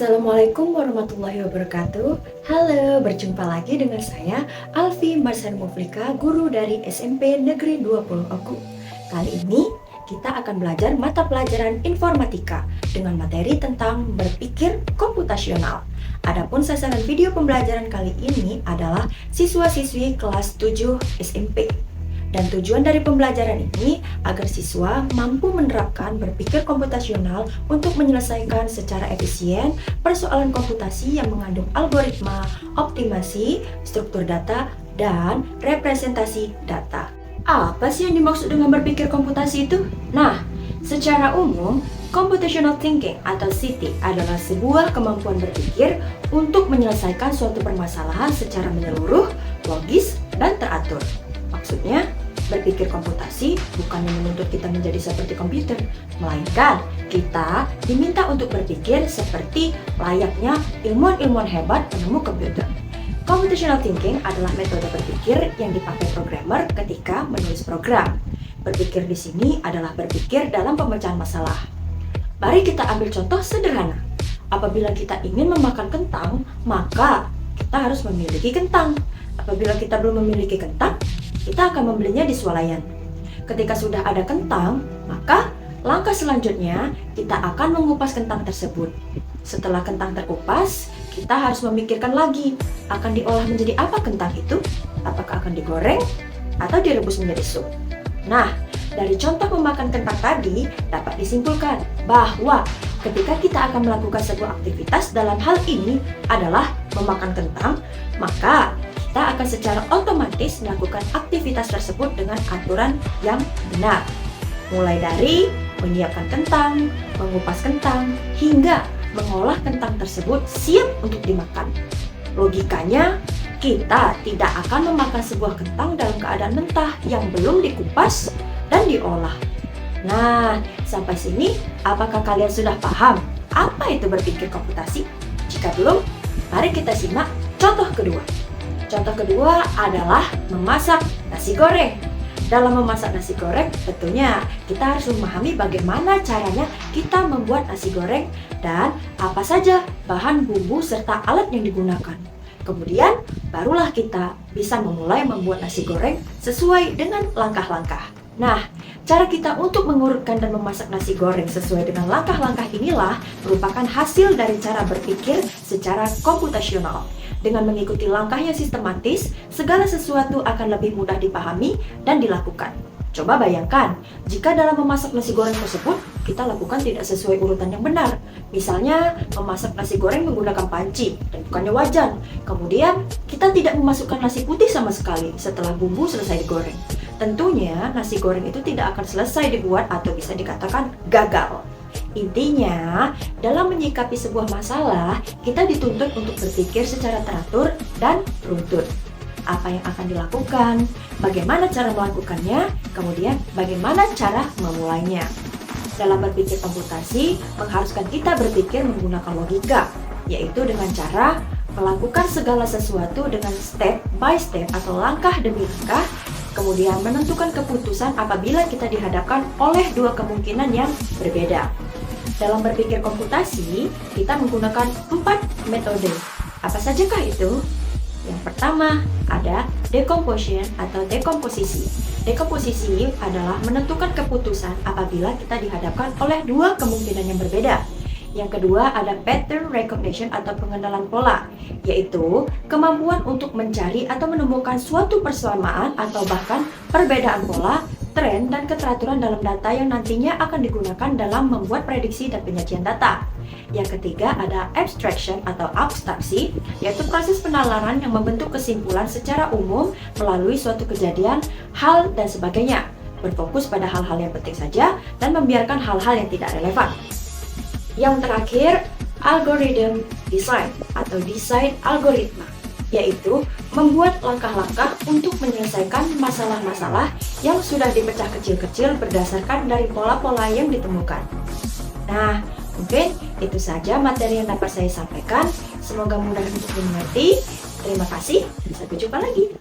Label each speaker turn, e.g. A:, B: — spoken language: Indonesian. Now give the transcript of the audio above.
A: Assalamualaikum warahmatullahi wabarakatuh. Halo, berjumpa lagi dengan saya Alfi Marsan Muflika, guru dari SMP Negeri 20 Oku. Kali ini kita akan belajar mata pelajaran informatika dengan materi tentang berpikir komputasional. Adapun sasaran video pembelajaran kali ini adalah siswa-siswi kelas 7 SMP. Dan tujuan dari pembelajaran ini agar siswa mampu menerapkan berpikir komputasional untuk menyelesaikan secara efisien persoalan komputasi yang mengandung algoritma, optimasi, struktur data, dan representasi data. Apa sih yang dimaksud dengan berpikir komputasi itu? Nah, secara umum, computational thinking atau CT adalah sebuah kemampuan berpikir untuk menyelesaikan suatu permasalahan secara menyeluruh, logis, dan teratur. Maksudnya, berpikir komputasi bukannya menuntut kita menjadi seperti komputer, melainkan kita diminta untuk berpikir seperti layaknya ilmuwan-ilmuwan hebat penemu komputer. Computational thinking adalah metode berpikir yang dipakai programmer ketika menulis program. Berpikir di sini adalah berpikir dalam pemecahan masalah. Mari kita ambil contoh sederhana. Apabila kita ingin memakan kentang, maka kita harus memiliki kentang. Apabila kita belum memiliki kentang, kita akan membelinya di swalayan. Ketika sudah ada kentang, maka langkah selanjutnya kita akan mengupas kentang tersebut. Setelah kentang terkupas, kita harus memikirkan lagi akan diolah menjadi apa kentang itu? Apakah akan digoreng atau direbus menjadi sup? Nah, dari contoh memakan kentang tadi dapat disimpulkan bahwa ketika kita akan melakukan sebuah aktivitas dalam hal ini adalah memakan kentang, maka kita akan secara otomatis melakukan aktivitas tersebut dengan aturan yang benar. Mulai dari menyiapkan kentang, mengupas kentang, hingga mengolah kentang tersebut siap untuk dimakan. Logikanya, kita tidak akan memakan sebuah kentang dalam keadaan mentah yang belum dikupas dan diolah. Nah, sampai sini apakah kalian sudah paham apa itu berpikir komputasi? Jika belum, mari kita simak contoh kedua. Contoh kedua adalah memasak nasi goreng. Dalam memasak nasi goreng, tentunya kita harus memahami bagaimana caranya kita membuat nasi goreng dan apa saja bahan bumbu serta alat yang digunakan. Kemudian, barulah kita bisa memulai membuat nasi goreng sesuai dengan langkah-langkah. Nah, cara kita untuk mengurutkan dan memasak nasi goreng sesuai dengan langkah-langkah inilah merupakan hasil dari cara berpikir secara komputasional. Dengan mengikuti langkah yang sistematis, segala sesuatu akan lebih mudah dipahami dan dilakukan. Coba bayangkan, jika dalam memasak nasi goreng tersebut, kita lakukan tidak sesuai urutan yang benar. Misalnya, memasak nasi goreng menggunakan panci dan bukannya wajan. Kemudian, kita tidak memasukkan nasi putih sama sekali setelah bumbu selesai digoreng. Tentunya, nasi goreng itu tidak akan selesai dibuat atau bisa dikatakan gagal. Intinya, dalam menyikapi sebuah masalah, kita dituntut untuk berpikir secara teratur dan runtut. Apa yang akan dilakukan, bagaimana cara melakukannya, kemudian bagaimana cara memulainya. Dalam berpikir komputasi, mengharuskan kita berpikir menggunakan logika, yaitu dengan cara melakukan segala sesuatu dengan step by step atau langkah demi langkah, kemudian menentukan keputusan apabila kita dihadapkan oleh dua kemungkinan yang berbeda. Dalam berpikir komputasi, kita menggunakan 4 metode. Apa sajakah itu? Yang pertama, ada decomposition atau dekomposisi. Dekomposisi adalah menentukan keputusan apabila kita dihadapkan oleh dua kemungkinan yang berbeda. Yang kedua, ada pattern recognition atau pengenalan pola, yaitu kemampuan untuk mencari atau menemukan suatu persamaan atau bahkan perbedaan pola, tren, dan keteraturan dalam data yang nantinya akan digunakan dalam membuat prediksi dan penyajian data. Yang ketiga ada abstraction atau abstraksi, yaitu proses penalaran yang membentuk kesimpulan secara umum melalui suatu kejadian, hal, dan sebagainya, berfokus pada hal-hal yang penting saja dan membiarkan hal-hal yang tidak relevan. Yang terakhir, algorithm design atau desain algoritma, yaitu membuat langkah-langkah untuk menyelesaikan masalah-masalah yang sudah dipecah kecil-kecil berdasarkan dari pola-pola yang ditemukan. Nah, mungkin itu saja materi yang dapat saya sampaikan. Semoga mudah untuk dimengerti. Terima kasih, sampai jumpa lagi.